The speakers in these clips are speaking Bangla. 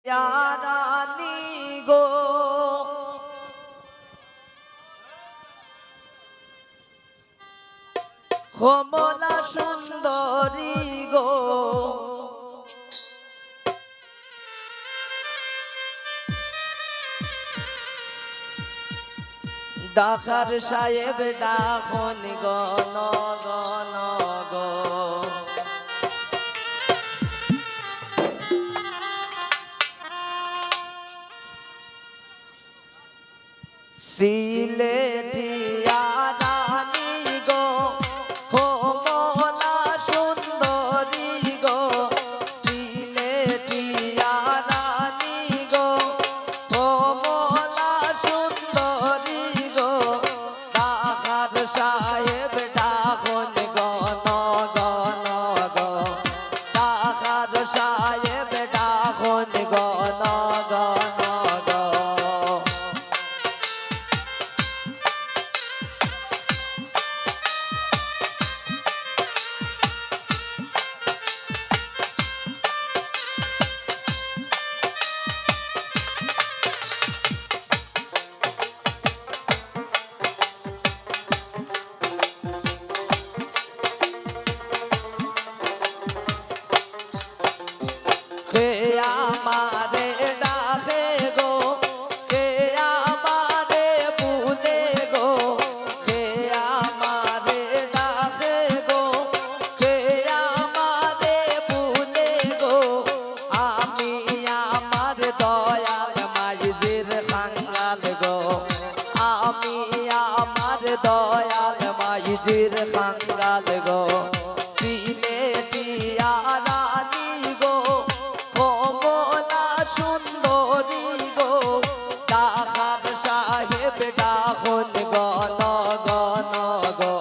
রানী গো কমলা সুন্দরী গো ডাকার সাহেব ডাখন গণ গণ গো সিলেটিয়া রানী গো কমলা সুন্দরী গো সিলেটিয়া রানী গো কমলা সুন্দরী গো ডাকার সাহেব ডাখন গণ গণ গো ডাকার সাহেব ডাখন গণ গণ গো কে আমারে ডাকে গো কে আমারে ভুলে গো কে আমারে ডাকে গো কে আমারে ভুলে গো আমি আমার দয়াল মাইজির খাঙ্গাল গো আমি আমার দয়াল মাইজির খাঙ্গাল গো সিলেটিয়া রানী গো কমলা সুন্দরী গো ডাকার সাহেব ডাখন গণ গণ গো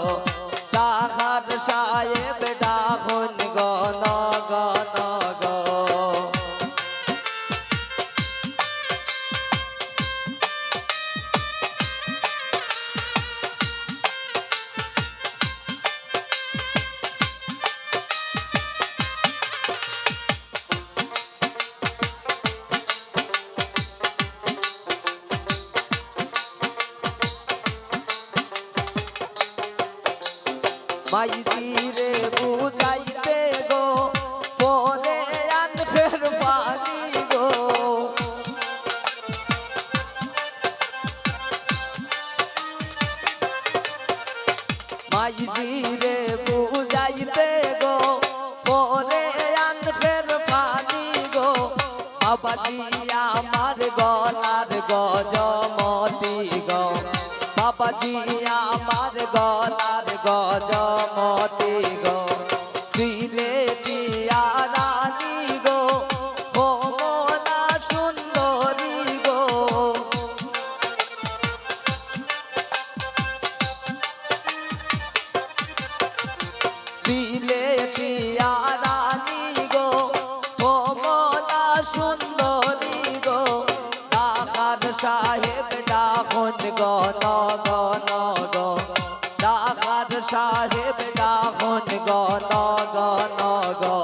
ডাকার সাহেব ডাখন গণ গণ গো মাইজিরে বুঝাইতে গো পরে আনফের পানি গো মাইজিরে বুঝাইতে গো পরে আনফের পানি গো বাবাজি আমার গলার গজমতি গো বাবাজি আমার গলার গজমতি গো সিলেটিয়া রানী গো কমলা সুন্দরী গো সিলেটিয়া রানী গো কমলা সুন্দরী গো ডাকার সাহেব ডাখন গণ গণ গো ডাকার সাহেব ডাখন গণ গণ গো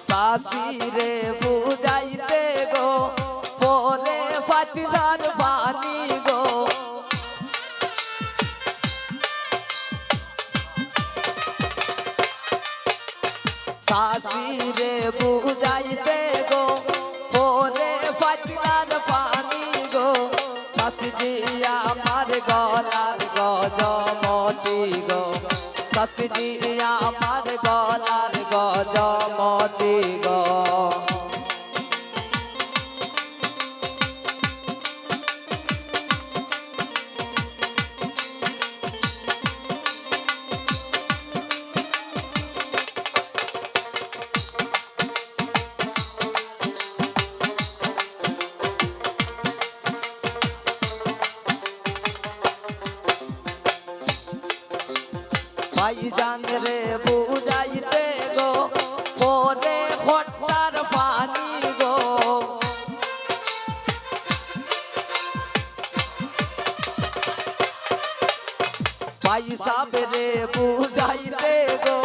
সাসিরে বুঝাইতে গো পরে পাতিলার পানি গো সাসিরে বুঝাইতে গো পরে পাতিলার পানি গো সাসি আমার গলার গজমতি গো সাসি আমার গলার গজমতি গো ভাইজান রে বুঝাইতে গো ওরে খট্টার পানি গো ভাই সাহেব রে বুঝাইতে গো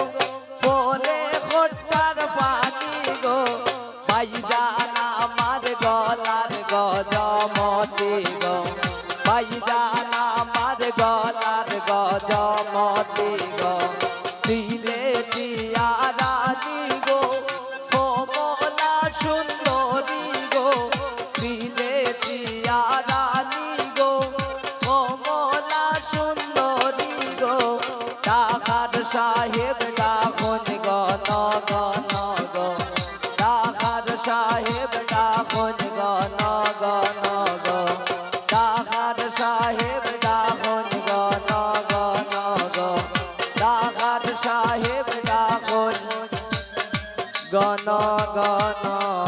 ওরে খট্টার পানি গো ভাইজান আমার গলার গজমতি গো ভাইজান আমার গলার গজমতি গো সিলেটিয়া রানী গো কমলা সুন্দরী গো সিলেটিয়া রানী গো কমলা সুন্দরী গো ডাকার সাহেব ডাকুন গণ গণ গো ডাকার সাহেব ডাকুন গণ গণ গো ডাকার সাহেব ডাকুন গণ গণ গো ডাকার সাহেব ডাকুন গণ গণ